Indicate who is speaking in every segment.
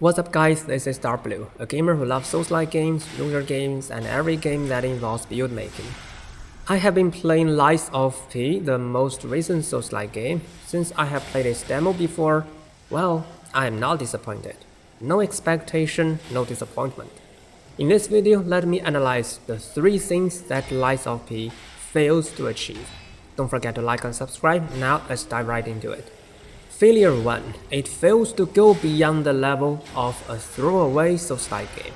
Speaker 1: What's up guys, this is Darkbblue, a gamer who loves Soullight games, looter games, and every game that involves build making. I have been playing Lies of P, the most recent Soullight game. Since I have played its demo before, well, I am not disappointed. No expectation, no disappointment. In this video, let me analyze the 3 things that Lies of P fails to achieve. Don't forget to like and subscribe. Now let's dive right into it. Failure 1. It fails to go beyond the level of a throwaway Soullight game.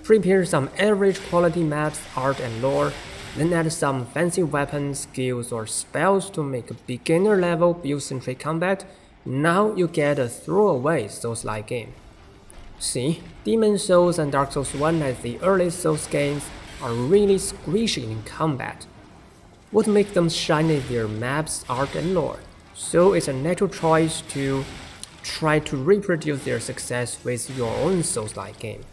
Speaker 1: Prepare some average quality maps, art and lore, then add some fancy weapons, skills or spells to make a beginner level build-centric combat. Now you get a throwaway Soullight game. See, Demon's Souls and Dark Souls 1 as the early Souls games are really squishy in combat. What makes them shine is their maps, art and lore. So it's a natural choice to try to reproduce their success with your own Soullight game.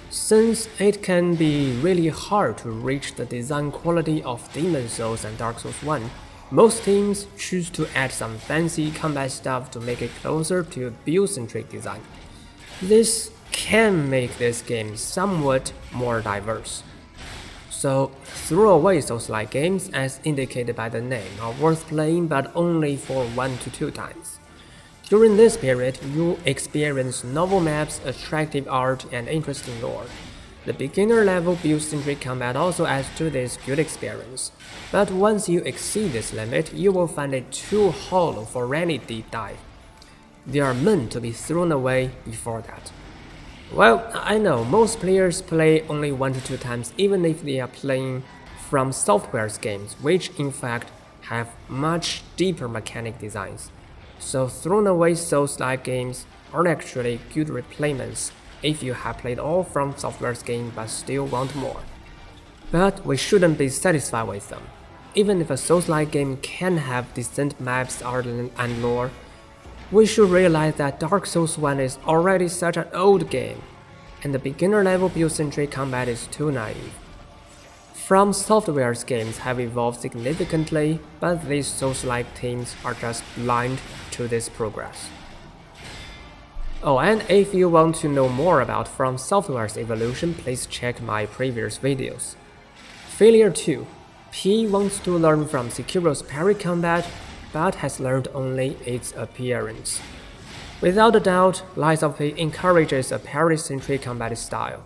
Speaker 1: Since it can be really hard to reach the design quality of Demon's Souls and Dark Souls 1, most teams choose to add some fancy combat stuff to make it closer to a build-centric design. This can make this game somewhat more diverse. So, throwaway Soullight games, as indicated by the name, are worth playing but only for 1 to 2 times. During this period, you experience novel maps, attractive art, and interesting lore. The beginner level build-centric combat also adds to this good experience. But once you exceed this limit, you will find it too hollow for any deep dive. They are meant to be thrown away before that. Well, I know most players play only 1 to 2 times even if they are playing from Software's games, which in fact have much deeper mechanic designs. So thrown away Soullight games are actually good replacements if you have played all from Software's game but still want more. But we shouldn't be satisfied with them. Even if a Soullight game can have decent maps, art and lore, we should realize that Dark Souls 1 is already such an old game, and the beginner level build-centric combat is too naive. From Software's games have evolved significantly, but these Soullight teams are just blind to this progress. Oh, and if you want to know more about From Software's evolution, please check my previous videos. Failure 2. P wants to learn from Sekiro's parry combat, but has learned only its appearance. Without a doubt, Lies of P encourages a parry-centric combat style.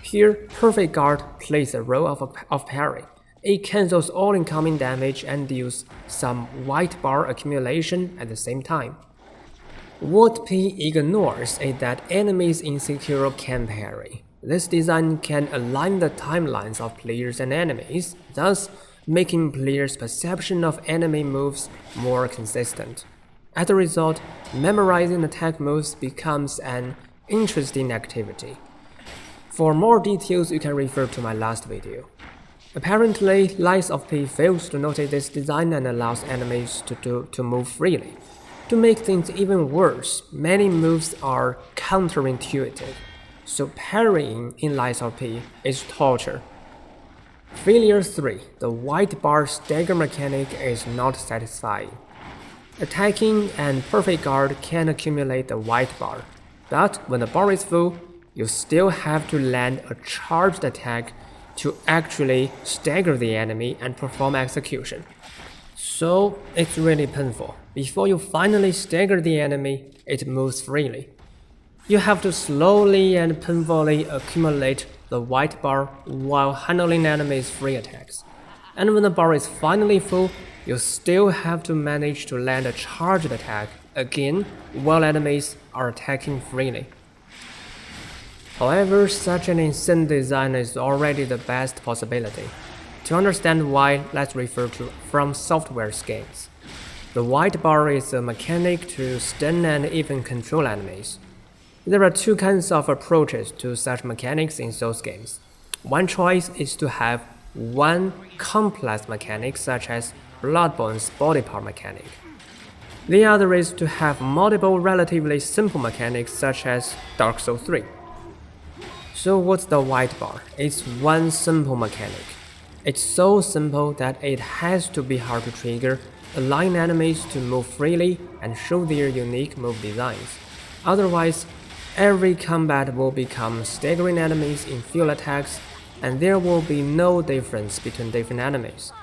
Speaker 1: Here, Perfect Guard plays the role of parry. It cancels all incoming damage and deals some white bar accumulation at the same time. What P ignores is that enemies in Sekiro can parry. This design can align the timelines of players and enemies, thus making players' perception of enemy moves more consistent. As a result, memorizing attack moves becomes an interesting activity. For more details, you can refer to my last video. Apparently, Lies of P fails to notice this design and allows enemies to move freely. To make things even worse, many moves are counterintuitive, so parrying in Lies of P is torture. Failure 3. The white bar stagger mechanic is not satisfying. Attacking and Perfect Guard can accumulate the white bar, but when the bar is full, you still have to land a charged attack to actually stagger the enemy and perform execution. So it's really painful. Before you finally stagger the enemy, it moves freely. You have to slowly and painfully accumulate the white bar while handling enemies' free attacks. And when the bar is finally full, you still have to manage to land a charged attack again while enemies are attacking freely. However, such an insane design is already the best possibility. To understand why, let's refer to From Software's games. The white bar is a mechanic to stun and even control enemies. There are 2 kinds of approaches to such mechanics in Souls games. One choice is to have one complex mechanic such as Bloodborne's body part mechanic. The other is to have multiple relatively simple mechanics such as Dark Souls 3. So what's the white bar? It's one simple mechanic. It's so simple that it has to be hard to trigger, allowing enemies to move freely and show their unique move designs. Otherwise, Every combat will become staggering enemies in field attacks, and there will be no difference between different enemies.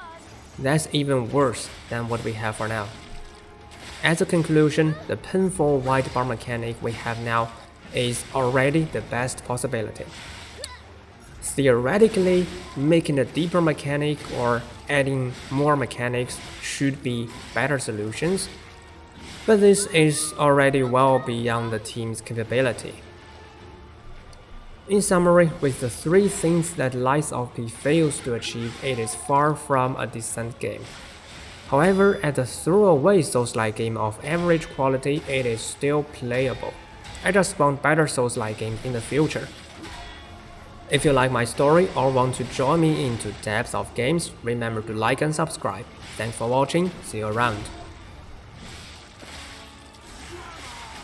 Speaker 1: That's even worse than what we have for now. As a conclusion, the painful white bar mechanic we have now is already the best possibility. Theoretically, making a deeper mechanic or adding more mechanics should be better solutions, but this is already well beyond the team's capability. In summary, with the three things that Lies of P fails to achieve, it is far from a decent game. However, as a throwaway Souls-like game of average quality, it is still playable. I just want better Souls-like games in the future. If you like my story or want to join me into depths of games, remember to like and subscribe. Thanks for watching, see you around.